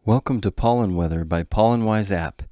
Welcome to Pollen Weather by Pollen Wise App.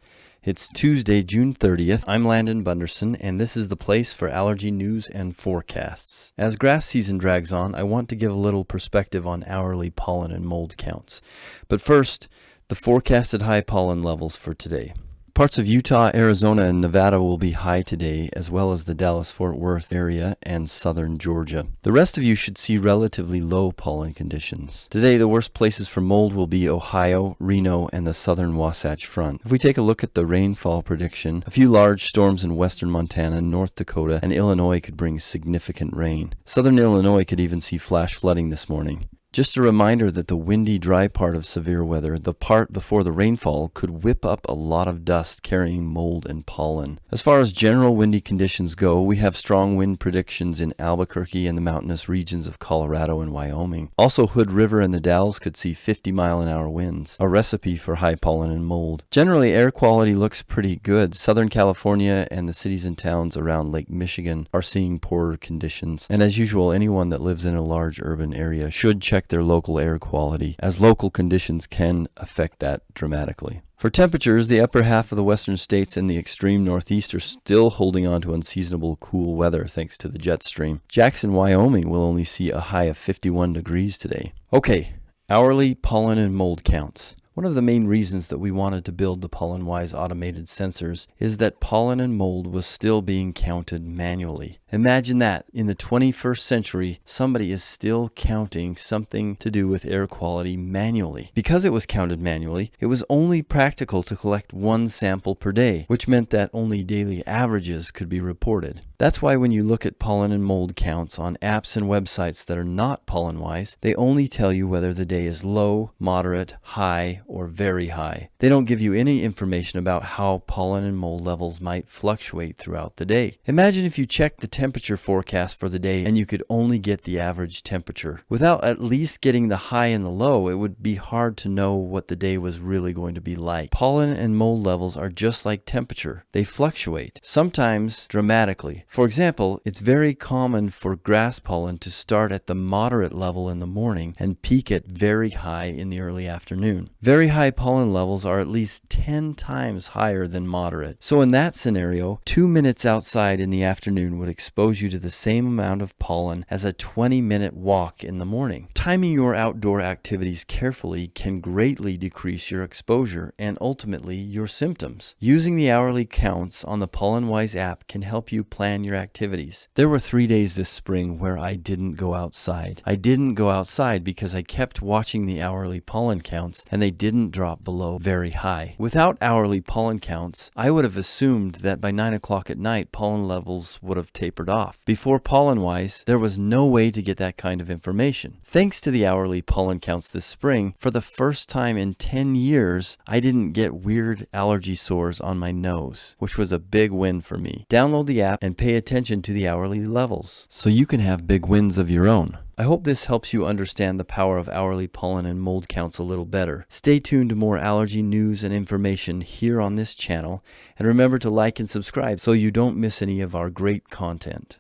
It's Tuesday, June 30th. I'm Landon Bunderson, and this is the place for allergy news and forecasts. As grass season drags on, I want to give a little perspective on hourly pollen and mold counts. But first, the forecasted high pollen levels for today. Parts of Utah, Arizona, and Nevada will be high today, as well as the Dallas-Fort Worth area and southern Georgia. The rest of you should see relatively low pollen conditions. Today, the worst places for mold will be Ohio, Reno, and the southern Wasatch Front. If we take a look at the rainfall prediction, a few large storms in western Montana, North Dakota, and Illinois could bring significant rain. Southern Illinois could even see flash flooding this morning. Just a reminder that the windy, dry part of severe weather, the part before the rainfall, could whip up a lot of dust carrying mold and pollen. As far as general windy conditions go, we have strong wind predictions in Albuquerque and the mountainous regions of Colorado and Wyoming. Also, Hood River and the Dalles could see 50-mile-an-hour winds, a recipe for high pollen and mold. Generally, air quality looks pretty good. Southern California and the cities and towns around Lake Michigan are seeing poorer conditions. And as usual, anyone that lives in a large urban area should check their local air quality, as local conditions can affect that dramatically. For temperatures, the upper half of the western states and the extreme northeast are still holding on to unseasonable cool weather thanks to the jet stream. Jackson, Wyoming will only see a high of 51 degrees today. Okay, hourly pollen and mold counts. One of the main reasons that we wanted to build the Pollen Wise automated sensors is that pollen and mold was still being counted manually. Imagine that, in the 21st century, somebody is still counting something to do with air quality manually. Because it was counted manually, it was only practical to collect one sample per day, which meant that only daily averages could be reported. That's why when you look at pollen and mold counts on apps and websites that are not Pollen Wise, they only tell you whether the day is low, moderate, high, or very high. They don't give you any information about how pollen and mold levels might fluctuate throughout the day. Imagine if you checked the temperature forecast for the day and you could only get the average temperature. Without at least getting the high and the low, it would be hard to know what the day was really going to be like. Pollen and mold levels are just like temperature. They fluctuate, sometimes dramatically. For example, it's very common for grass pollen to start at the moderate level in the morning and peak at very high in the early afternoon. Very high pollen levels are at least 10 times higher than moderate. So in that scenario, 2 minutes outside in the afternoon would expose you to the same amount of pollen as a 20-minute walk in the morning. Timing your outdoor activities carefully can greatly decrease your exposure and ultimately your symptoms. Using the hourly counts on the Pollen Wise app can help you plan your activities. There were 3 days this spring where I didn't go outside. I didn't go outside because I kept watching the hourly pollen counts and they didn't drop below very high. Without hourly pollen counts, I would have assumed that by 9 o'clock at night, pollen levels would have tapered off. Before Pollen Wise, there was no way to get that kind of information. Thanks to the hourly pollen counts this spring, for the first time in 10 years, I didn't get weird allergy sores on my nose, which was a big win for me. Download the app and pay attention to the hourly levels so you can have big wins of your own. I hope this helps you understand the power of hourly pollen and mold counts a little better. Stay tuned to more allergy news and information here on this channel, and remember to like and subscribe so you don't miss any of our great content.